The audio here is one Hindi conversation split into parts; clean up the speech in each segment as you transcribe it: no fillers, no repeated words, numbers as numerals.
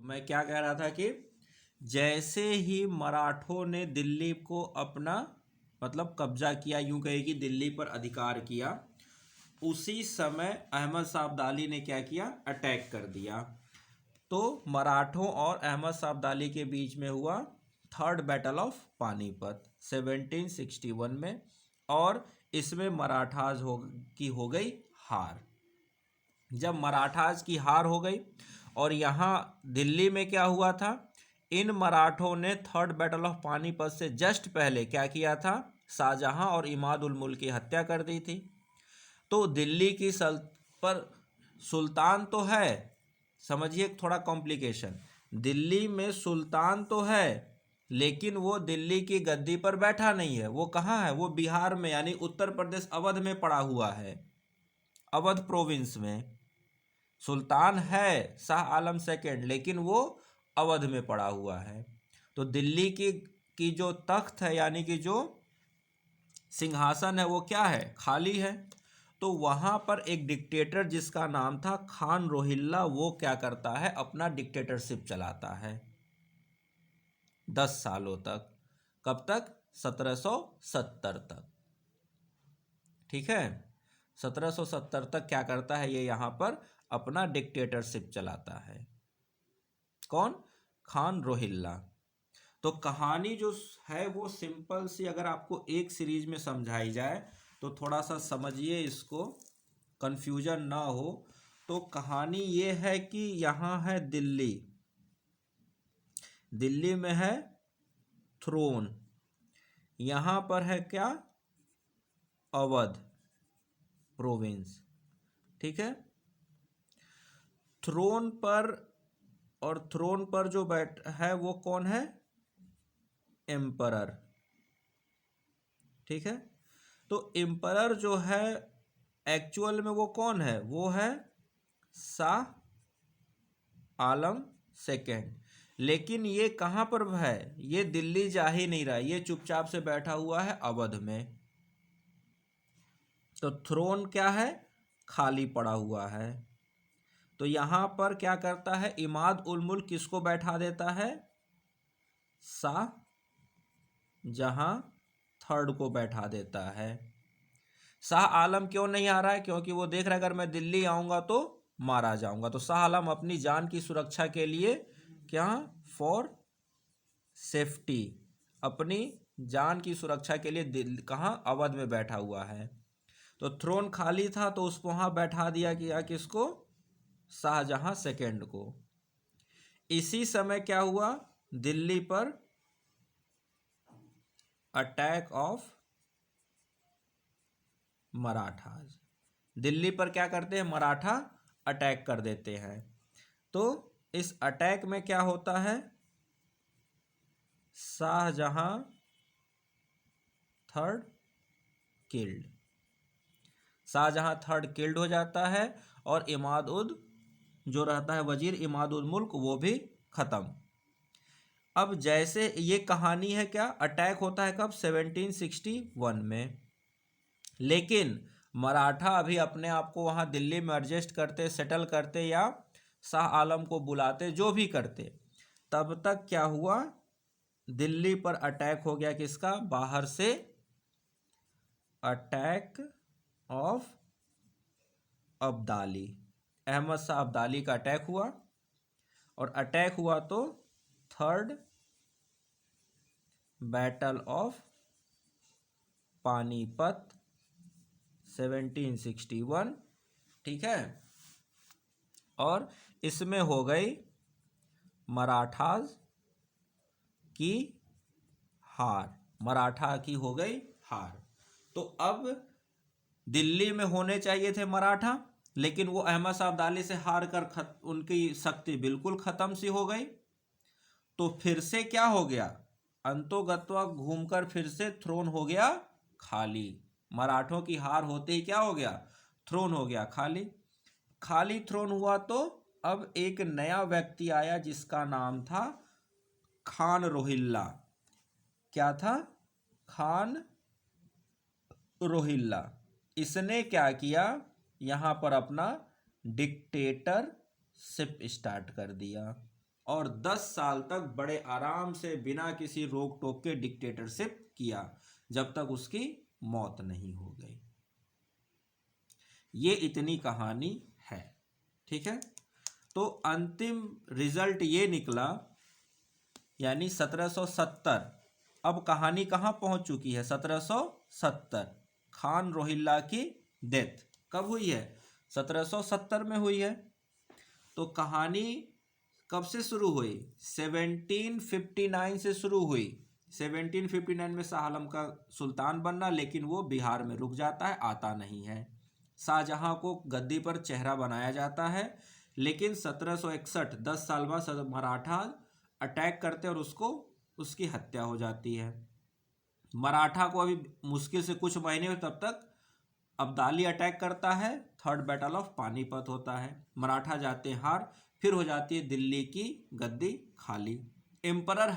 मैं क्या कह रहा था कि जैसे ही मराठों ने दिल्ली को अपना मतलब कब्जा किया, यूं कहे कि दिल्ली पर अधिकार किया, उसी समय अहमद शाह अब्दाली ने क्या किया, अटैक कर दिया। तो मराठों और अहमद शाह अब्दाली के बीच में हुआ थर्ड बैटल ऑफ पानीपत 1761 में, और इसमें मराठाज हो गई हार। जब मराठाज की हार हो गई और यहाँ दिल्ली में क्या हुआ था, इन मराठों ने थर्ड बैटल ऑफ पानीपत से जस्ट पहले क्या किया था, शाहजहां और इमाद उल मुल्क की हत्या कर दी थी। तो दिल्ली की पर सुल्तान तो है, समझिए थोड़ा कॉम्प्लिकेशन, दिल्ली में सुल्तान तो है लेकिन वो दिल्ली की गद्दी पर बैठा नहीं है। वो कहाँ है, वो बिहार में यानी उत्तर प्रदेश अवध में पड़ा हुआ है, अवध प्रोविंस में सुल्तान है शाह आलम सेकेंड, लेकिन वो अवध में पड़ा हुआ है। तो दिल्ली की जो तख्त है यानी कि जो सिंहासन है वो क्या है, खाली है। तो वहां पर एक डिक्टेटर जिसका नाम था खान रोहिल्ला, वो क्या करता है, अपना डिक्टेटरशिप चलाता है 10 सालों तक। कब तक, 1770 तक। ठीक है, 1770 तक क्या करता है ये, यहां पर अपना डिक्टेटरशिप चलाता है। कौन, खान रोहिल्ला। तो कहानी जो है वो सिंपल सी, अगर आपको एक सीरीज में समझाई जाए तो थोड़ा सा समझिए इसको, कंफ्यूजन ना हो। तो कहानी ये है कि यहाँ है दिल्ली, दिल्ली में है थ्रोन, यहाँ पर है क्या, अवध प्रोविंस। ठीक है, थ्रोन पर, और थ्रोन पर जो बैठ है वो कौन है, एम्परर। ठीक है, तो एम्परर जो है एक्चुअल में वो कौन है, वो है शाह आलम सेकेंड। लेकिन ये कहाँ पर है, ये दिल्ली जा ही नहीं रहा, ये चुपचाप से बैठा हुआ है अवध में। तो थ्रोन क्या है, खाली पड़ा हुआ है। तो यहां पर क्या करता है, इमाद उल मुल्क किसको बैठा देता है, शाह जहां थर्ड को बैठा देता है। शाह आलम क्यों नहीं आ रहा है, क्योंकि वो देख रहा है अगर मैं दिल्ली आऊंगा तो मारा जाऊंगा। तो शाह आलम अपनी जान की सुरक्षा के लिए क्या, फॉर सेफ्टी, अपनी जान की सुरक्षा के लिए कहाँ, अवध में बैठा हुआ है। तो थ्रोन खाली था तो उसको वहां बैठा दिया गया, किसको, शाहजहां सेकेंड को। इसी समय क्या हुआ, दिल्ली पर अटैक ऑफ मराठाज, दिल्ली पर क्या करते हैं, मराठा अटैक कर देते हैं। तो इस अटैक में क्या होता है, Shahjahan third killed, Shahjahan third killed हो जाता है, और इमाद उद जो रहता है वजीर, इमाद उल मुल्क, वो भी खत्म। अब जैसे ये कहानी है क्या, अटैक होता है कब, 1761 में। लेकिन मराठा अभी अपने आप को वहां दिल्ली में एडजस्ट करते, सेटल करते, या शाह आलम को बुलाते, जो भी करते, तब तक क्या हुआ, दिल्ली पर अटैक हो गया, किसका, बाहर से, अटैक ऑफ अब्दाली, अहमद शाह अब्दाली का अटैक हुआ। और अटैक हुआ तो थर्ड बैटल ऑफ पानीपत 1761। ठीक है, और इसमें हो गई मराठाज की हार, मराठा की हो गई हार। तो अब दिल्ली में होने चाहिए थे मराठा, लेकिन वो अहमद शाह अब्दाली से हार कर उनकी शक्ति बिल्कुल खत्म सी हो गई। तो फिर से क्या हो गया, अंतोगत्वा घूमकर फिर से थ्रोन हो गया खाली। मराठों की हार होते ही क्या हो गया, थ्रोन हो गया खाली। खाली थ्रोन हुआ तो अब एक नया व्यक्ति आया जिसका नाम था खान रोहिल्ला। क्या था, खान रोहिल्ला। इसने क्या किया, यहां पर अपना डिक्टेटरशिप स्टार्ट कर दिया। और 10 साल तक बड़े आराम से बिना किसी रोक टोक के डिक्टेटरशिप किया, जब तक उसकी मौत नहीं हो गई। ये इतनी कहानी है। ठीक है, तो अंतिम रिजल्ट ये निकला, यानी 1770। अब कहानी कहाँ पहुंच चुकी है? 1770। खान रोहिल्ला की डेथ कब हुई है? 1770 में हुई है। तो कहानी कब से शुरू हुई? 1759 से शुरू हुई। 1759 में शाह आलम का सुल्तान बनना, लेकिन वो बिहार में रुक जाता है, आता नहीं है। शाहजहां को गद्दी पर चेहरा बनाया जाता है, लेकिन 1761 10 साल बाद मराठा अटैक करते और उसकी हत्या हो जाती है। मराठा को अभी मुश्किल से कुछ महीने में, तब तक अब्दाली अटैक करता है, थर्ड बैटल ऑफ पानीपत होता है, मराठा जाते हार, फिर हो जाती है दिल्ली की गद्दी खाली। एम्परर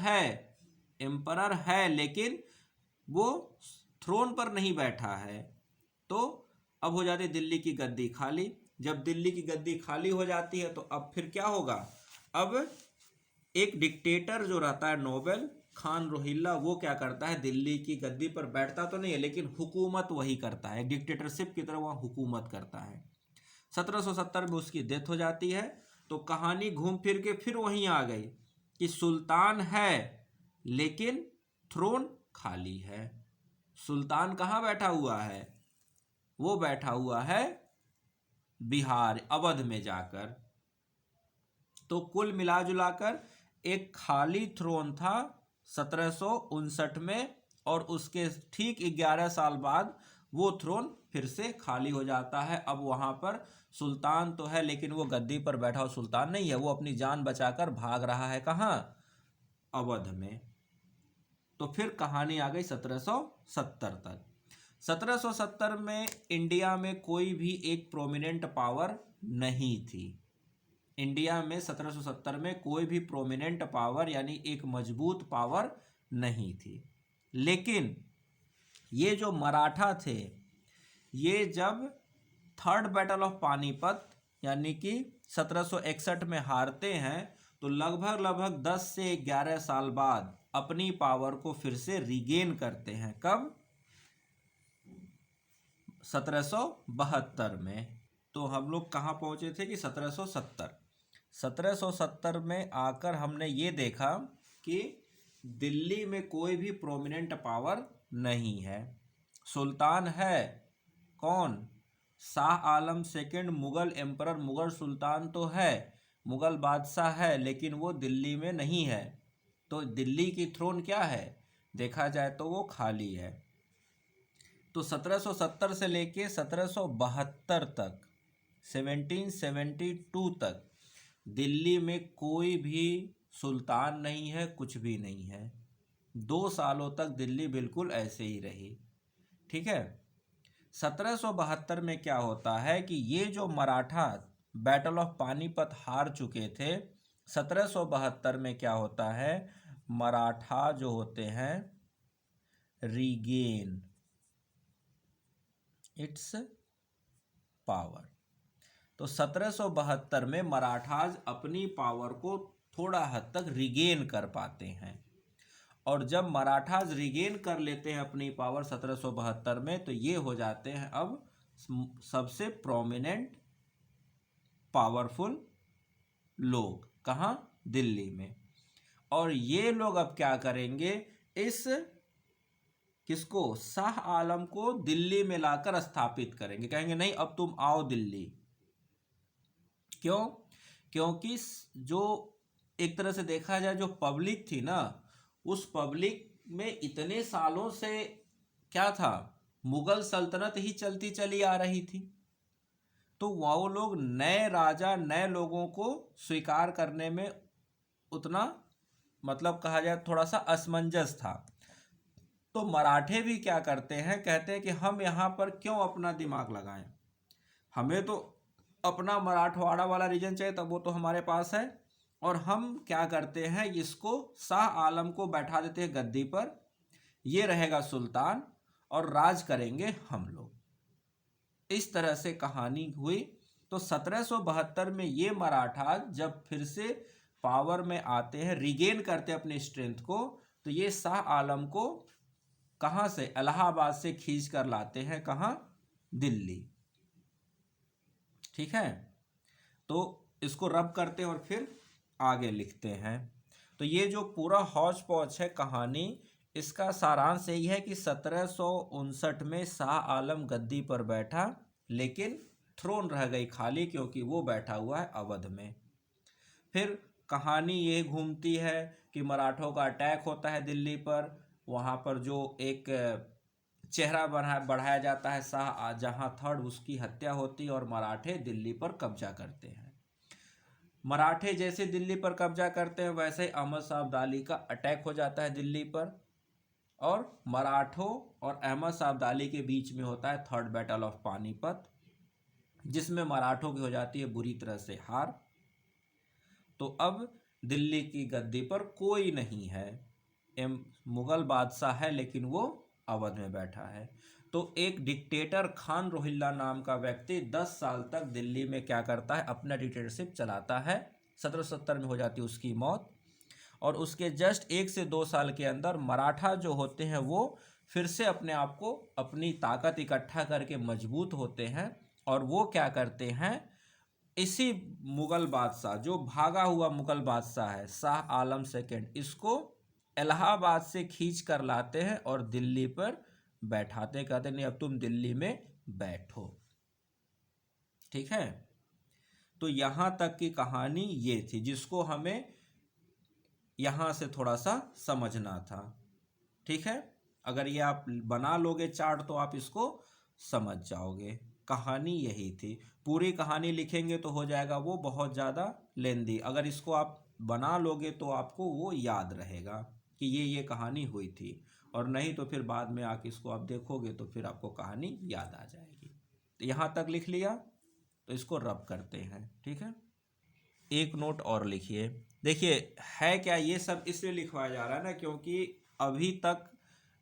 है लेकिन वो थ्रोन पर नहीं बैठा है, तो अब हो जाती है दिल्ली की गद्दी खाली। जब दिल्ली की गद्दी खाली हो जाती है तो अब फिर क्या होगा? अब एक डिक्टेटर जो रहता है नोबेल, खान रोहिल्ला, वो क्या करता है? दिल्ली की गद्दी पर बैठता तो नहीं है, लेकिन हुकूमत वही करता है, डिक्टेटरशिप की तरह वह हुकूमत करता है। 1770 में उसकी डेथ हो जाती है। तो कहानी घूम फिर के फिर वहीं आ गई कि सुल्तान है लेकिन थ्रोन खाली है। सुल्तान कहाँ बैठा हुआ है? वो बैठा हुआ है बिहार, अवध में जाकर। तो कुल मिला जुलाकर एक खाली थ्रोन था 1759 में, और उसके ठीक 11 साल बाद वो थ्रोन फिर से खाली हो जाता है। अब वहां पर सुल्तान तो है, लेकिन वो गद्दी पर बैठा हुआ सुल्तान नहीं है, वो अपनी जान बचाकर भाग रहा है। कहाँ? अवध में। तो फिर कहानी आ गई 1770 तक। 1770 में इंडिया में कोई भी एक प्रोमिनेंट पावर नहीं थी। इंडिया में 1770 में कोई भी प्रोमिनेंट पावर, यानी एक मजबूत पावर नहीं थी। लेकिन ये जो मराठा थे, ये जब थर्ड बैटल ऑफ पानीपत यानी कि 1761 में हारते हैं, तो लगभग 10 से 11 साल बाद अपनी पावर को फिर से रिगेन करते हैं। कब? 1772 में। तो हम लोग कहाँ पहुंचे थे कि 1770। 1770 में आकर हमने ये देखा कि दिल्ली में कोई भी प्रोमिनेंट पावर नहीं है। सुल्तान है कौन? शाह आलम सेकंड, मुगल एम्परर, मुगल सुल्तान तो है, मुगल बादशाह है, लेकिन वो दिल्ली में नहीं है। तो दिल्ली की थ्रोन क्या है? देखा जाए तो वो खाली है। तो 1770 से लेके 1772 तक, 1772 तक दिल्ली में कोई भी सुल्तान नहीं है, कुछ भी नहीं है। 2 सालों तक दिल्ली बिल्कुल ऐसे ही रही। ठीक है। 1772 में क्या होता है कि ये जो मराठा बैटल ऑफ पानीपत हार चुके थे, 1772 में क्या होता है? मराठा जो होते हैं रीगेन इट्स पावर। तो 1772 में मराठाज अपनी पावर को थोड़ा हद तक रिगेन कर पाते हैं, और जब मराठाज रिगेन कर लेते हैं अपनी पावर 1772 में, तो ये हो जाते हैं अब सबसे प्रोमिनेंट पावरफुल लोग। कहाँ? दिल्ली में। और ये लोग अब क्या करेंगे? इस किसको? शाह आलम को दिल्ली में लाकर स्थापित करेंगे। कहेंगे नहीं, अब तुम आओ दिल्ली। क्यों? क्योंकि जो एक तरह से देखा जाए जो पब्लिक थी ना, उस पब्लिक में इतने सालों से क्या था? मुगल सल्तनत ही चलती चली आ रही थी। तो वो लोग नए राजा, नए लोगों को स्वीकार करने में उतना, मतलब कहा जाए थोड़ा सा असमंजस था। तो मराठे भी क्या करते हैं? कहते हैं कि हम यहाँ पर क्यों अपना दिमाग लगाएं, हमें तो अपना मराठवाड़ा वाला रीजन चाहिए, तब वो तो हमारे पास है। और हम क्या करते हैं? इसको शाह आलम को बैठा देते हैं गद्दी पर, ये रहेगा सुल्तान और राज करेंगे हम लोग। इस तरह से कहानी हुई। तो 1772 में ये मराठा जब फिर से पावर में आते हैं, रिगेन करते हैं अपने स्ट्रेंथ को, तो ये शाह आलम को कहाँ से, इलाहाबाद से खींच कर लाते हैं, कहाँ, दिल्ली। ठीक है, तो इसको रब करते हैं और फिर आगे लिखते हैं। तो ये जो पूरा हौच पौच है कहानी, इसका सारांश यही है कि 1759 में शाह आलम गद्दी पर बैठा, लेकिन थ्रोन रह गई खाली, क्योंकि वो बैठा हुआ है अवध में। फिर कहानी ये घूमती है कि मराठों का अटैक होता है दिल्ली पर, वहाँ पर जो एक चेहरा बढ़ाया जाता है शाह जहाँ थर्ड, उसकी हत्या होती है और मराठे दिल्ली पर कब्जा करते हैं। मराठे जैसे दिल्ली पर कब्जा करते हैं, वैसे ही अहमद शाह अब्दाली का अटैक हो जाता है दिल्ली पर, और मराठों और अहमद शाह अब्दाली के बीच में होता है थर्ड बैटल ऑफ पानीपत, जिसमें मराठों की हो जाती है बुरी तरह से हार। तो अब दिल्ली की गद्दी पर कोई नहीं है, मुगल बादशाह है, लेकिन वो अवध में बैठा है। तो एक डिक्टेटर खान रोहिल्ला नाम का व्यक्ति 10 साल तक दिल्ली में क्या करता है, अपना डिक्टेटरशिप चलाता है। 1770 में हो जाती है उसकी मौत, और उसके जस्ट 1 से 2 साल के अंदर मराठा जो होते हैं वो फिर से अपने आप को, अपनी ताकत इकट्ठा करके मजबूत होते हैं, और वो क्या करते हैं, इसी मुगल बादशाह, जो भागा हुआ मुगल बादशाह है शाह आलम सेकंड, इसको इलाहाबाद से खींच कर लाते हैं और दिल्ली पर बैठाते, कहते नहीं अब तुम दिल्ली में बैठो। ठीक है, तो यहां तक की कहानी ये थी, जिसको हमें यहां से थोड़ा सा समझना था। ठीक है, अगर ये आप बना लोगे चार्ट तो आप इसको समझ जाओगे। कहानी यही थी, पूरी कहानी लिखेंगे तो हो जाएगा वो बहुत ज़्यादा लेंदी, अगर इसको आप बना लोगे तो आपको वो याद रहेगा कि ये कहानी हुई थी, और नहीं तो फिर बाद में आके इसको आप देखोगे तो फिर आपको कहानी याद आ जाएगी। तो यहाँ तक लिख लिया, तो इसको रब करते हैं। ठीक है, एक नोट और लिखिए। देखिए है क्या, ये सब इसलिए लिखवाया जा रहा है ना, क्योंकि अभी तक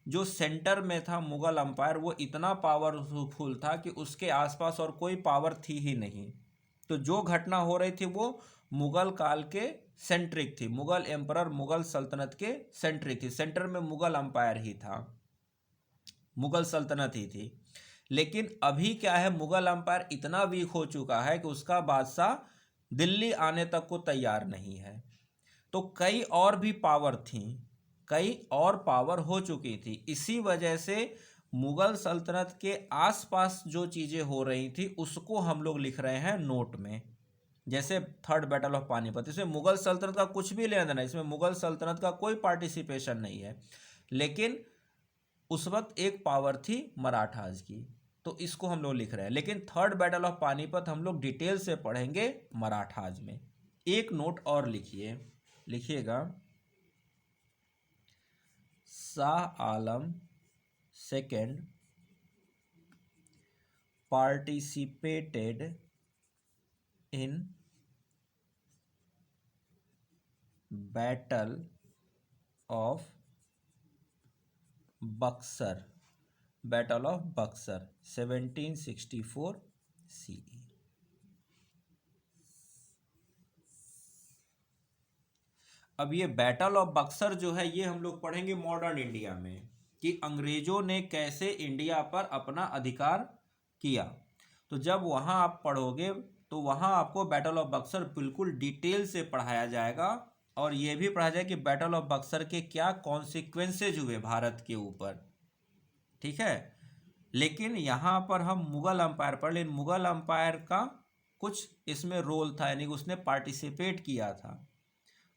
जो सेंटर में था मुगल अंपायर, वो इतना पावरफुल था कि उसके आसपास और कोई पावर थी ही नहीं। तो जो घटना हो रही थी वो मुगल काल के सेंट्रिक थी, मुगल एम्परर, मुगल सल्तनत के सेंट्रिक थी, सेंटर में मुगल अंपायर ही था, मुगल सल्तनत ही थी। लेकिन अभी क्या है, मुगल अंपायर इतना वीक हो चुका है कि उसका बादशाह दिल्ली आने तक को तैयार नहीं है। तो कई और भी पावर थी, कई और पावर हो चुकी थी, इसी वजह से मुगल सल्तनत के आसपास जो चीज़ें हो रही थी उसको हम लोग लिख रहे हैं नोट में। जैसे थर्ड बैटल ऑफ पानीपत, इसमें मुगल सल्तनत का कुछ भी लेना देना, इसमें मुगल सल्तनत का कोई पार्टिसिपेशन नहीं है, लेकिन उस वक्त एक पावर थी मराठाज की, तो इसको हम लोग लिख रहे हैं। लेकिन थर्ड बैटल ऑफ पानीपत हम लोग डिटेल से पढ़ेंगे मराठाज में। एक नोट और लिखिए, लिखिएगा, Shah Alam second participated in battle of Buxar, battle of Buxar 1764 CE। अब ये बैटल ऑफ बक्सर जो है ये हम लोग पढ़ेंगे मॉडर्न इंडिया में, कि अंग्रेजों ने कैसे इंडिया पर अपना अधिकार किया। तो जब वहाँ आप पढ़ोगे तो वहाँ आपको बैटल ऑफ बक्सर बिल्कुल डिटेल से पढ़ाया जाएगा, और ये भी पढ़ाया जाएगा कि बैटल ऑफ बक्सर के क्या कॉन्सिक्वेंसेज हुए भारत के ऊपर। ठीक है, लेकिन यहाँ पर हम मुगल अंपायर पढ़, लेकिन मुगल अंपायर का कुछ इसमें रोल था, यानी उसने पार्टिसिपेट किया था।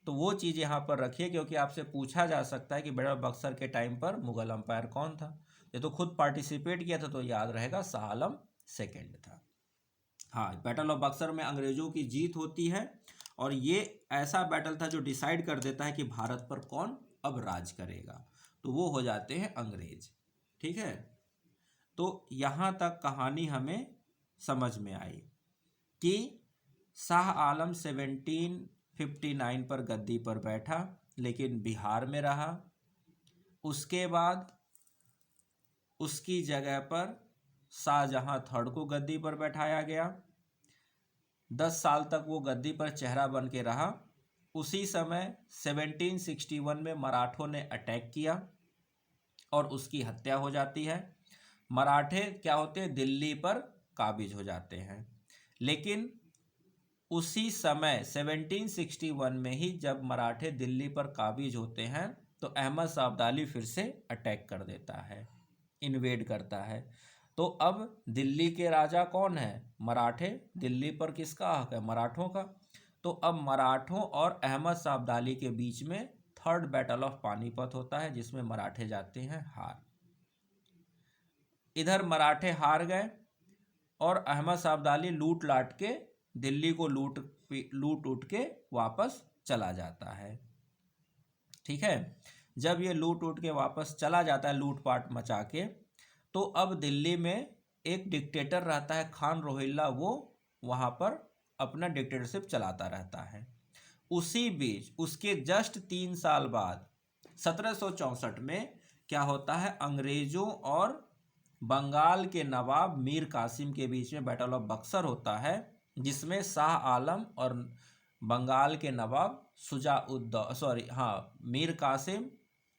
तो वो चीज़ यहाँ पर रखिए, क्योंकि आपसे पूछा जा सकता है कि बैटल ऑफ बक्सर के टाइम पर मुगल अंपायर कौन था। ये तो खुद पार्टिसिपेट किया था, तो याद रहेगा शाह आलम सेकेंड था। हाँ, बैटल ऑफ बक्सर में अंग्रेजों की जीत होती है, और ये ऐसा बैटल था जो डिसाइड कर देता है कि भारत पर कौन अब राज करेगा, तो वो हो जाते हैं अंग्रेज। ठीक है, तो यहाँ तक कहानी हमें समझ में आई कि शाह आलम 1759 पर गद्दी पर बैठा, लेकिन बिहार में रहा। उसके बाद उसकी जगह पर शाहजहां थर्ड को गद्दी पर बैठाया गया। 10 साल तक वो गद्दी पर चेहरा बन के रहा, उसी समय 1761 में मराठों ने अटैक किया और उसकी हत्या हो जाती है। मराठे क्या होते हैं, दिल्ली पर काबिज हो जाते हैं। लेकिन उसी समय 1761 में ही जब मराठे दिल्ली पर काबिज होते हैं तो अहमद शाह अब्दाली फिर से अटैक कर देता है, इन्वेड करता है। तो अब दिल्ली के राजा कौन है, मराठे। दिल्ली पर किसका हक है, मराठों का। तो अब मराठों और अहमद शाह अब्दाली के बीच में थर्ड बैटल ऑफ पानीपत होता है, जिसमें मराठे जाते हैं हार। इधर मराठे हार गए और अहमद शाह अब्दाली लूट लाट के दिल्ली को लूट उट के वापस चला जाता है। ठीक है, जब ये लूट उट के वापस चला जाता है लूटपाट मचा के, तो अब दिल्ली में एक डिक्टेटर रहता है खान रोहिल्ला, वो वहाँ पर अपना डिक्टेटरशिप चलाता रहता है। उसी बीच उसके जस्ट 3 साल बाद 1764 में क्या होता है, अंग्रेजों और बंगाल के नवाब मीर कासिम के बीच में बैटल ऑफ बक्सर होता है, जिसमें शाह आलम और बंगाल के नवाब मीर कासिम,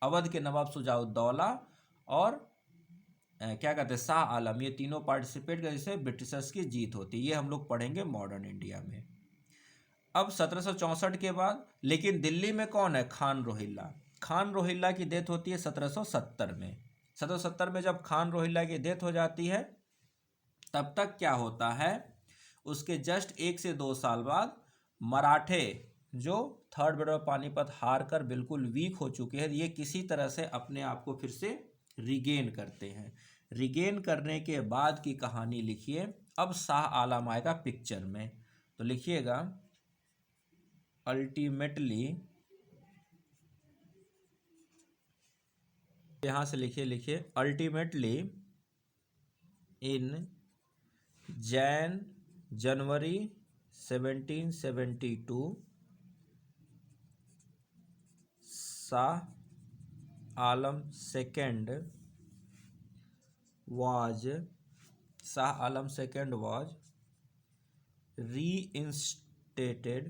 अवध के नवाब शुजाउद्दौला और क्या कहते हैं शाह आलम, ये तीनों पार्टिसिपेट कर, जिससे ब्रिटिशर्स की जीत होती है। ये हम लोग पढ़ेंगे मॉडर्न इंडिया में। अब 1764 के बाद लेकिन दिल्ली में कौन है, खान रोहिल्ला। खान रोहिल्ला की डेथ होती है 1770 में। 1770 में जब खान रोहिल्ला की डेथ हो जाती है, तब तक क्या होता है, उसके जस्ट 1 से 2 साल बाद मराठे जो थर्ड बैटल ऑफ पानीपत हार कर बिल्कुल वीक हो चुके हैं, ये किसी तरह से अपने आप को फिर से रिगेन करते हैं। रिगेन करने के बाद की कहानी लिखिए। अब शाह आलम आएगा पिक्चर में, तो लिखिएगा अल्टीमेटली, यहां से लिखिए ultimately in January 1772 Shah Alam second was reinstated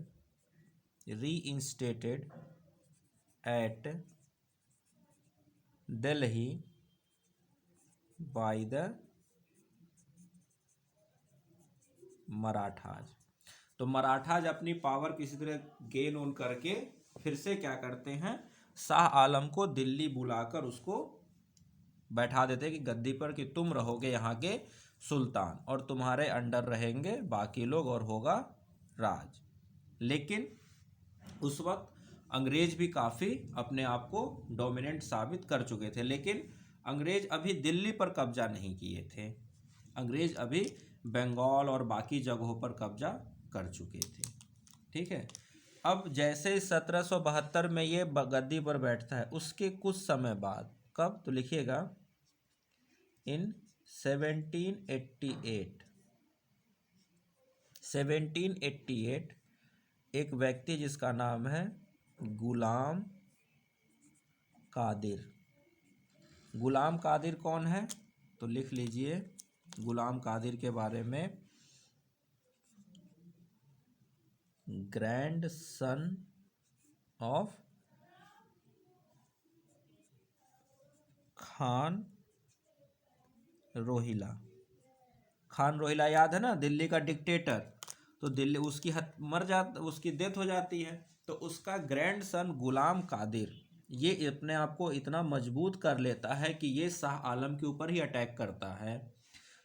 at Delhi by the Marathas. तो मराठाज अपनी पावर किसी तरह गेन ऑन करके फिर से क्या करते हैं, शाह आलम को दिल्ली बुलाकर उसको बैठा देते हैं कि गद्दी पर, कि तुम रहोगे यहाँ के सुल्तान और तुम्हारे अंडर रहेंगे बाकी लोग और होगा राज। लेकिन उस वक्त अंग्रेज भी काफ़ी अपने आप को डोमिनेंट साबित कर चुके थे, लेकिन अंग्रेज अभी दिल्ली पर कब्जा नहीं किए थे। अंग्रेज अभी बंगाल और बाकी जगहों पर कब्जा कर चुके थे। ठीक है, अब जैसे 1772 में ये गद्दी पर बैठता है, उसके कुछ समय बाद, कब, तो लिखिएगा इन 1788 एक व्यक्ति जिसका नाम है गुलाम कादिर। गुलाम कादिर कौन है, तो लिख लीजिए गुलाम कादिर के बारे में, grandson of Khan Rohilla. Khan Rohilla याद है ना, दिल्ली का डिक्टेटर। तो दिल्ली उसकी उसकी डेथ हो जाती है, तो उसका ग्रैंड सन गुलाम कादिर ये अपने आप को इतना मजबूत कर लेता है कि ये शाह आलम के ऊपर ही अटैक करता है।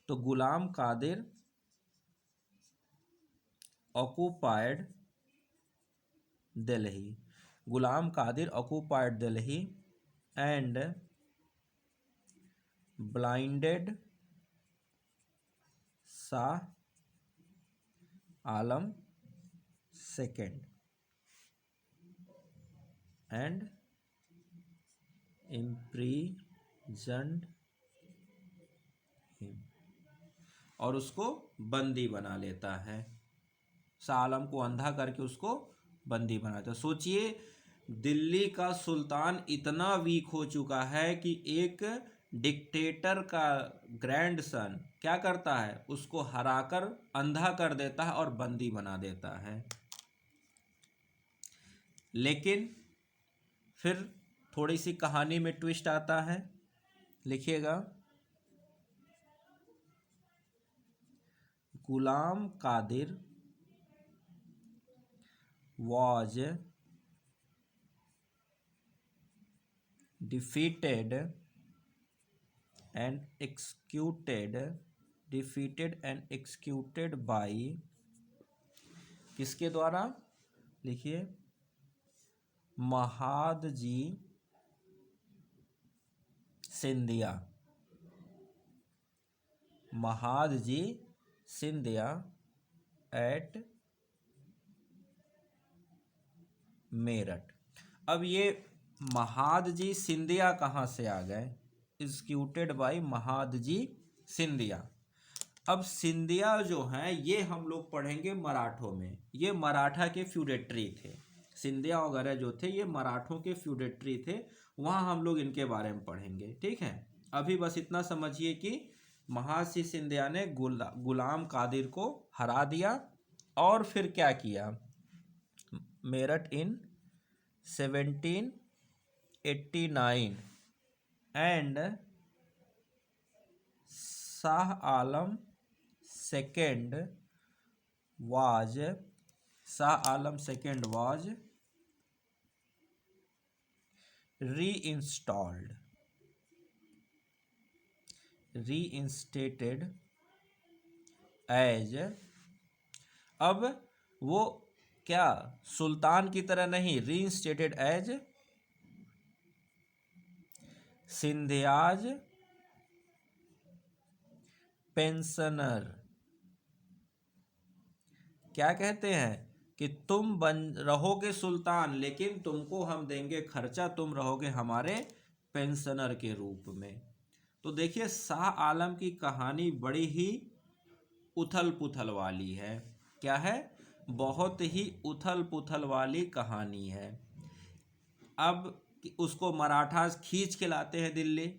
तो Ghulam Qadir occupied Delhi, Ghulam Qadir occupied Delhi and blinded Shah Alam second and imprisoned him, और उसको बंदी बना लेता है। शाह आलम को अंधा करके उसको बंदी बनाता है। सोचिए दिल्ली का सुल्तान इतना वीक हो चुका है कि एक डिक्टेटर का ग्रैंड सन क्या करता है, उसको हराकर अंधा कर देता है और बंदी बना देता है। लेकिन फिर थोड़ी सी कहानी में ट्विस्ट आता है, लिखिएगा। Ghulam Qadir was defeated and executed by, किसके द्वारा? लिखिए, महादजी सिंधिया। महादजी सिंधिया एट मेरठ। अब ये महादजी सिंधिया कहाँ से आ गए? Executed by Mahadji Scindia. अब सिंधिया जो हैं ये हम लोग पढ़ेंगे मराठों में। ये मराठा के फ्यूडेटरी थे। सिंधिया वगैरह जो थे ये मराठों के फ्यूडेटरी थे, वहाँ हम लोग इनके बारे में पढ़ेंगे, ठीक है। अभी बस इतना समझिए कि महादजी सिंधिया ने गुलाम कादिर को हरा दिया और फिर क्या किया? Meerut in 1789 and Shah Alam second was reinstated as, अब वो क्या सुल्तान की तरह नहीं, reinstated एज सिंधियाज पेंशनर। क्या कहते हैं कि तुम रहोगे सुल्तान, लेकिन तुमको हम देंगे खर्चा, तुम रहोगे हमारे पेंशनर के रूप में। तो देखिए शाह आलम की कहानी बड़ी ही उथल पुथल वाली है। क्या है? बहुत ही उथल पुथल वाली कहानी है। अब उसको मराठास खींच के लाते हैं दिल्ली,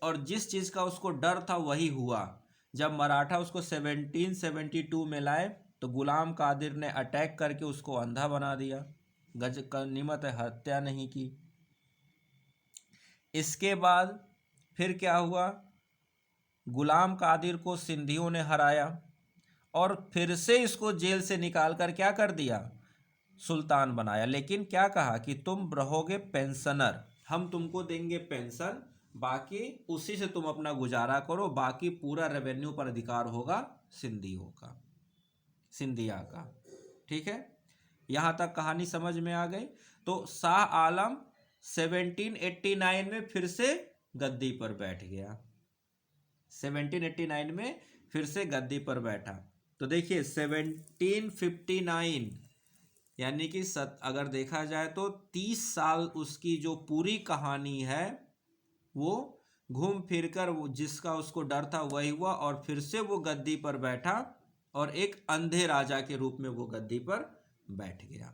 और जिस चीज़ का उसको डर था वही हुआ। जब मराठा उसको 1772 में लाए तो गुलाम कादिर ने अटैक करके उसको अंधा बना दिया, गनीमत हत्या नहीं की। इसके बाद फिर क्या हुआ? गुलाम कादिर को सिंधियों ने हराया और फिर से इसको जेल से निकाल कर क्या कर दिया? सुल्तान बनाया। लेकिन क्या कहा कि तुम रहोगे पेंशनर, हम तुमको देंगे पेंशन, बाकी उसी से तुम अपना गुजारा करो, बाकी पूरा रेवेन्यू पर अधिकार होगा सिंधियों का, सिंधिया का। ठीक है, यहाँ तक कहानी समझ में आ गई। तो शाह आलम 1789 में फिर से गद्दी पर बैठ गया। 1789 में फिर से गद्दी पर बैठा। तो देखिए 1759 यानी कि अगर देखा जाए तो 30 साल उसकी जो पूरी कहानी है वो घूम फिर कर जिसका उसको डर था वही हुआ, और फिर से वो गद्दी पर बैठा और एक अंधे राजा के रूप में वो गद्दी पर बैठ गया।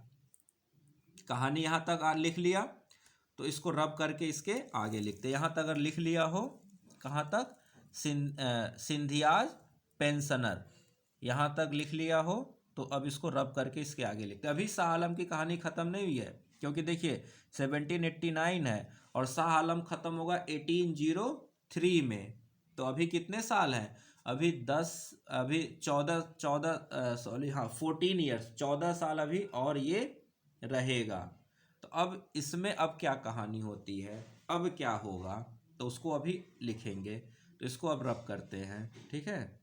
कहानी यहाँ तक लिख लिया, तो इसको रब करके इसके आगे लिखते। यहाँ तक अगर लिख लिया हो, कहाँ तक? सिंधियाज पेंशनर, यहाँ तक लिख लिया हो तो अब इसको रब करके इसके आगे लिखते। अभी शाह आलम की कहानी ख़त्म नहीं हुई है, क्योंकि देखिए 1789 है और शाह आलम ख़त्म होगा 1803 में। तो अभी कितने साल हैं? अभी 14 ईयर्स, 14 साल अभी और ये रहेगा। तो अब इसमें अब क्या कहानी होती है, अब क्या होगा, तो उसको अभी लिखेंगे। तो इसको अब रब करते हैं, ठीक है।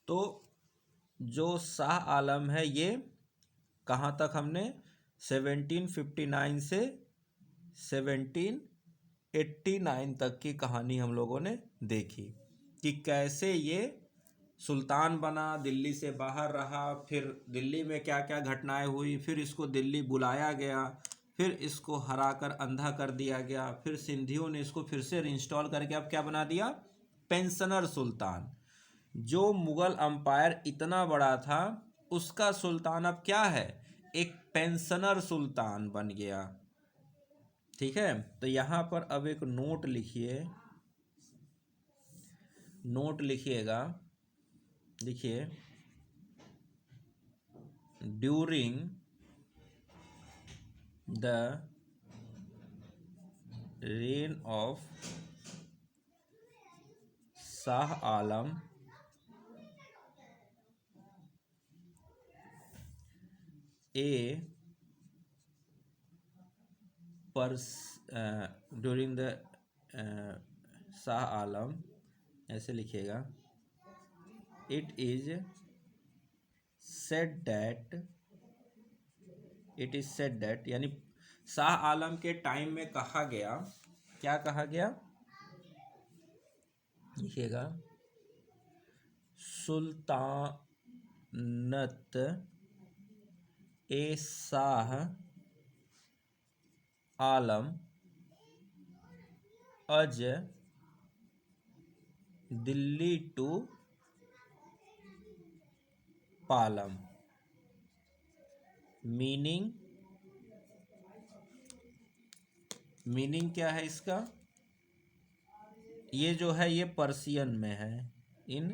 तो जो शाह आलम है ये कहाँ तक हमने 1759 से 1789 तक की कहानी हम लोगों ने देखी कि कैसे ये सुल्तान बना, दिल्ली से बाहर रहा, फिर दिल्ली में क्या क्या घटनाएं हुई, फिर इसको दिल्ली बुलाया गया, फिर इसको हराकर अंधा कर दिया गया, फिर सिंधियों ने इसको फिर से इंस्टॉल करके अब क्या बना दिया? पेंशनर सुल्तान। जो मुगल अंपायर इतना बड़ा था उसका सुल्तान अब क्या है? एक पेंशनर सुल्तान बन गया। ठीक है, तो यहाँ पर अब एक नोट लिखिए, नोट लिखिएगा। देखिए, during the reign of Shah Alam a during the Shah Alam, ऐसे लिखिएगा, it is said that यानी शाह आलम के टाइम में कहा गया, क्या कहा गया, लिखिएगा, सुल्तानत ए शाह आलम अज दिल्ली टू पालम। मीनिंग क्या है इसका, ये जो है ये पर्शियन में है, इन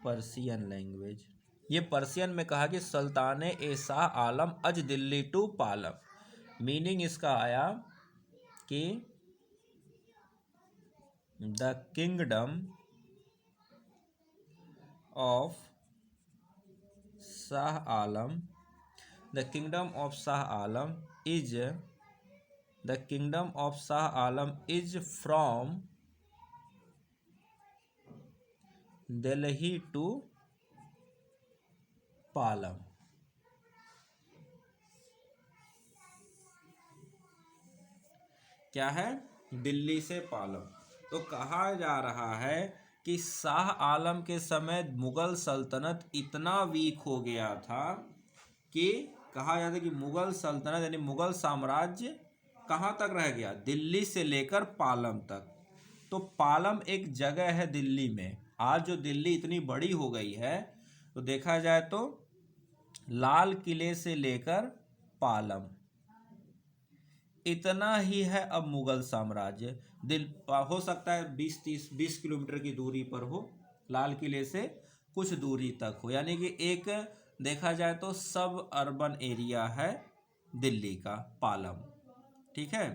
पर्शियन लैंग्वेज। ये पर्शियन में कहा कि सुल्तान ए शाह आलम अज दिल्ली टू पालम। मीनिंग इसका आया कि the kingdom of Shah Alam, the kingdom of Shah Alam is, the kingdom of Shah Alam is from Delhi to Palam. क्या है, दिल्ली से पालम। तो कहा जा रहा है कि शाह आलम के समय मुगल सल्तनत इतना वीक हो गया था कि कहा जाता है कि मुगल सल्तनत यानी मुगल साम्राज्य कहाँ तक रह गया, दिल्ली से लेकर पालम तक। तो पालम एक जगह है दिल्ली में। आज जो दिल्ली इतनी बड़ी हो गई है, तो देखा जाए तो लाल किले से लेकर पालम इतना ही है अब मुगल साम्राज्य। हो सकता है 20 किलोमीटर की दूरी पर हो, लाल किले से कुछ दूरी तक हो, यानी कि एक देखा जाए तो सब अर्बन एरिया है दिल्ली का पालम। ठीक है,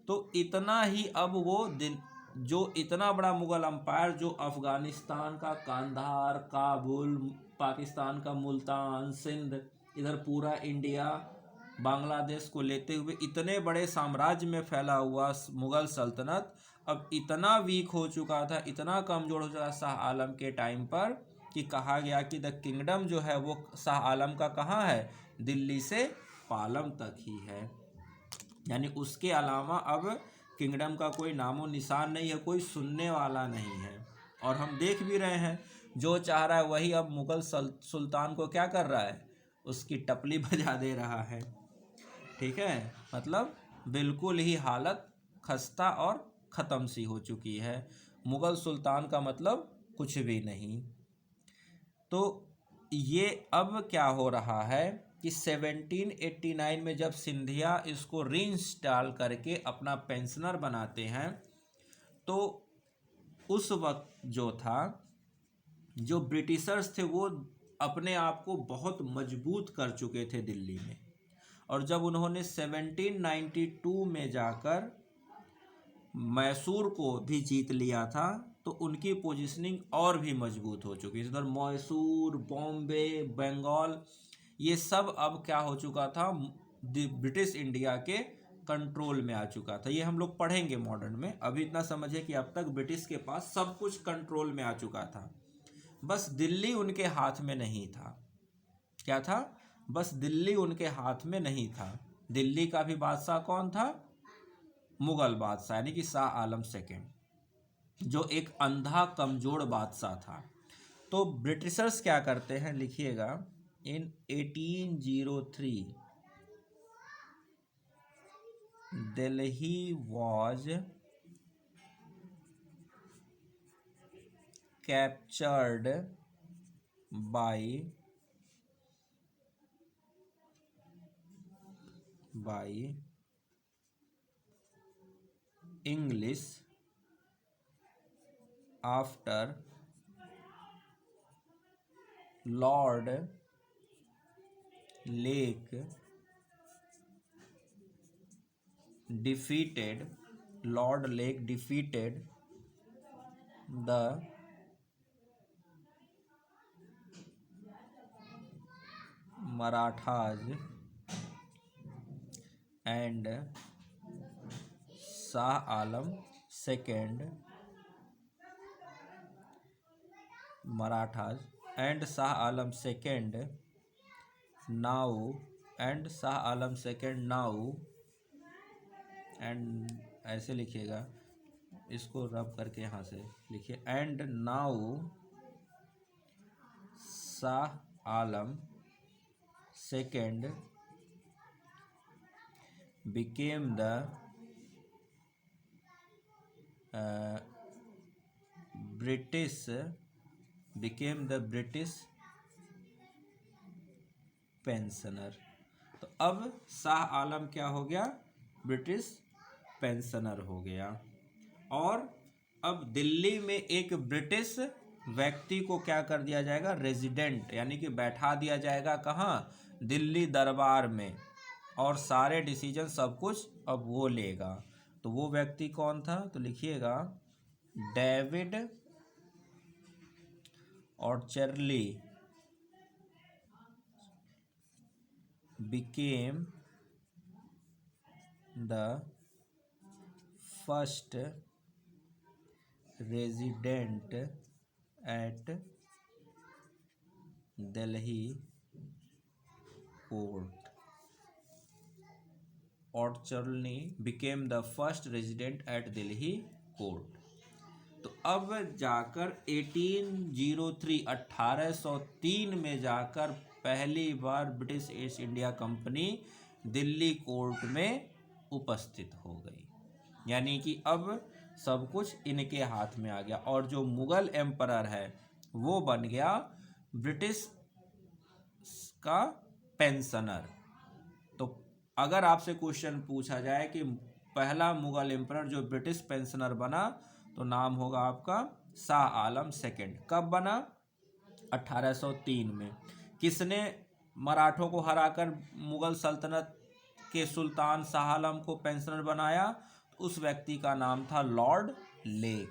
तो इतना ही अब वो जो इतना बड़ा मुगल अम्पायर जो अफगानिस्तान का कांधार, काबुल, पाकिस्तान का मुल्तान, सिंध, इधर पूरा इंडिया, बांग्लादेश को लेते हुए इतने बड़े साम्राज्य में फैला हुआ मुगल सल्तनत अब इतना वीक हो चुका था, इतना कमज़ोर हो चुका शाह आलम के टाइम पर, कि कहा गया कि द किंगडम जो है वो शाह आलम का कहाँ है, दिल्ली से पालम तक ही है। यानी उसके अलावा अब किंगडम का कोई नामो निशान नहीं है, कोई सुनने वाला नहीं है। और हम देख भी रहे हैं, जो चाह रहा है वही अब मुगल सुल्तान को क्या कर रहा है, उसकी टपली बजा दे रहा है। ठीक है, मतलब बिल्कुल ही हालत खस्ता और ख़त्म सी हो चुकी है। मुगल सुल्तान का मतलब कुछ भी नहीं। तो ये अब क्या हो रहा है कि 1789 में जब सिंधिया इसको रीइंस्टॉल करके अपना पेंशनर बनाते हैं, तो उस वक्त जो था, जो ब्रिटिशर्स थे वो अपने आप को बहुत मजबूत कर चुके थे दिल्ली में। और जब उन्होंने 1792 में जाकर मैसूर को भी जीत लिया था, तो उनकी पोजीशनिंग और भी मजबूत हो चुकी है। इधर मैसूर, बॉम्बे, बंगाल, ये सब अब क्या हो चुका था, ब्रिटिश इंडिया के कंट्रोल में आ चुका था। ये हम लोग पढ़ेंगे मॉडर्न में। अभी इतना समझे कि अब तक ब्रिटिश के पास सब कुछ कंट्रोल में आ चुका था, बस दिल्ली उनके हाथ में नहीं था। क्या था, बस दिल्ली उनके हाथ में नहीं था। दिल्ली का भी बादशाह कौन था, मुगल बादशाह, यानी कि शाह आलम सेकेंड, जो एक अंधा कमजोर बादशाह था। तो ब्रिटिशर्स क्या करते हैं, लिखिएगा, इन 1803 Delhi was captured by English after Lord Lake defeated, Lord Lake defeated the Marathas and Shah Alam II, Marathas and Shah Alam II now, and Shah Alam II now, and ऐसे लिखिएगा, इसको रब करके यहाँ से लिखिए, and now Shah Alam second became the British pensioner. तो अब शाह आलम क्या हो गया? ब्रिटिश पेंशनर हो गया। और अब दिल्ली में एक ब्रिटिश व्यक्ति को क्या कर दिया जाएगा? रेजिडेंट, यानी कि बैठा दिया जाएगा। कहाँ? दिल्ली दरबार में, और सारे डिसीजन सब कुछ अब वो लेगा। तो वो व्यक्ति कौन था? तो लिखिएगा, डेविड और Charlie became the first resident at Delhi court, और Charlie became the first resident at Delhi court। तो अब जाकर 1803 में जाकर पहली बार British East India Company Delhi court में उपस्थित हो गई। यानी कि अब सब कुछ इनके हाथ में आ गया, और जो मुगल एम्परर है वो बन गया ब्रिटिश का पेंशनर। तो अगर आपसे क्वेश्चन पूछा जाए कि पहला मुगल एम्परर जो ब्रिटिश पेंशनर बना, तो नाम होगा आपका शाह आलम सेकंड। कब बना? 1803 में। किसने मराठों को हराकर मुगल सल्तनत के सुल्तान शाह आलम को पेंशनर बनाया? तो उस व्यक्ति का नाम था लॉर्ड लेक।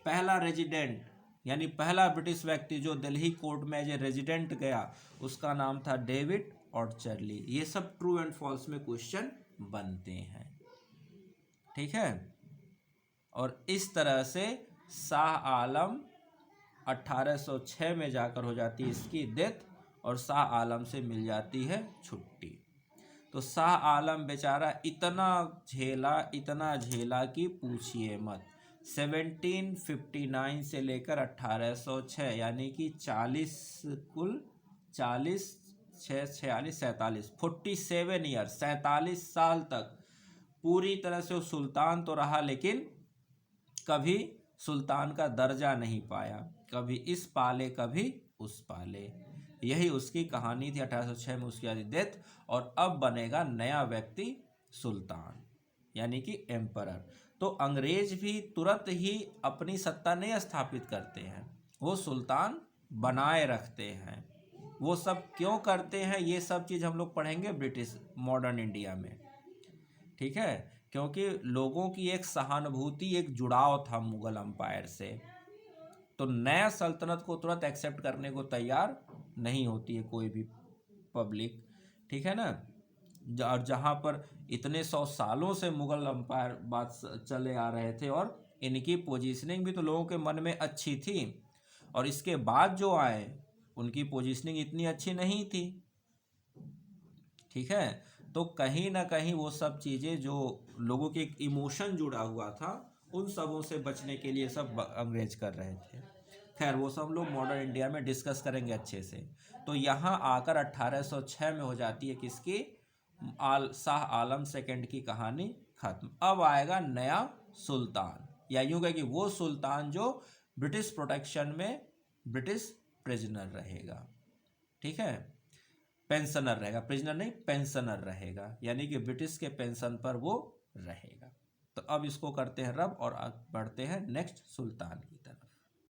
पहला रेजिडेंट, यानी पहला ब्रिटिश व्यक्ति जो दिल्ली कोर्ट में एज ए रेजिडेंट गया, उसका नाम था डेविड और चार्ली। ये सब ट्रू एंड फॉल्स में क्वेश्चन बनते हैं, ठीक है। और इस तरह से शाह आलम 1806 में जाकर हो जाती है इसकी डेथ, और शाह आलम से मिल जाती है छुट्टी। तो शाह आलम बेचारा इतना झेला कि पूछिए मत। 1759 से लेकर 1806, यानी कि 47 ईयर, 47 साल तक पूरी तरह से वो सुल्तान तो रहा, लेकिन कभी सुल्तान का दर्जा नहीं पाया, कभी इस पाले कभी उस पाले। यही उसकी कहानी थी। 1806 में उसकी आदि डेथ, और अब बनेगा नया व्यक्ति सुल्तान, यानी कि एम्परर। तो अंग्रेज भी तुरंत ही अपनी सत्ता नहीं स्थापित करते हैं, वो सुल्तान बनाए रखते हैं। वो सब क्यों करते हैं, ये सब चीज़ हम लोग पढ़ेंगे ब्रिटिश मॉडर्न इंडिया में, ठीक है। क्योंकि लोगों की एक सहानुभूति, एक जुड़ाव था मुगल अंपायर से, तो नया सल्तनत को तुरंत एक्सेप्ट करने को तैयार नहीं होती है कोई भी पब्लिक, ठीक है ना। और जहाँ पर इतने 100 सालों से मुगल अंपायर बात चले आ रहे थे, और इनकी पोजीशनिंग भी तो लोगों के मन में अच्छी थी, और इसके बाद जो आए उनकी पोजीशनिंग इतनी अच्छी नहीं थी, ठीक है। तो कहीं ना कहीं वो सब चीज़ें जो लोगों के एक इमोशन जुड़ा हुआ था, उन सबों से बचने के लिए सब अंग्रेज कर रहे थे। खैर वो सब लोग मॉडर्न इंडिया में डिस्कस करेंगे अच्छे से। तो यहाँ आकर 1806 में हो जाती है किसकी? शाह आलम सेकंड की कहानी खत्म। अब आएगा नया सुल्तान, या यूँ कहे कि वो सुल्तान जो ब्रिटिश प्रोटेक्शन में ब्रिटिश प्रिजनर रहेगा, ठीक है, पेंशनर रहेगा, प्रिजनर नहीं पेंशनर रहेगा, यानी कि ब्रिटिश के पेंशन पर वो रहेगा। तो अब इसको करते हैं रब, और बढ़ते हैं नेक्स्ट सुल्तान की।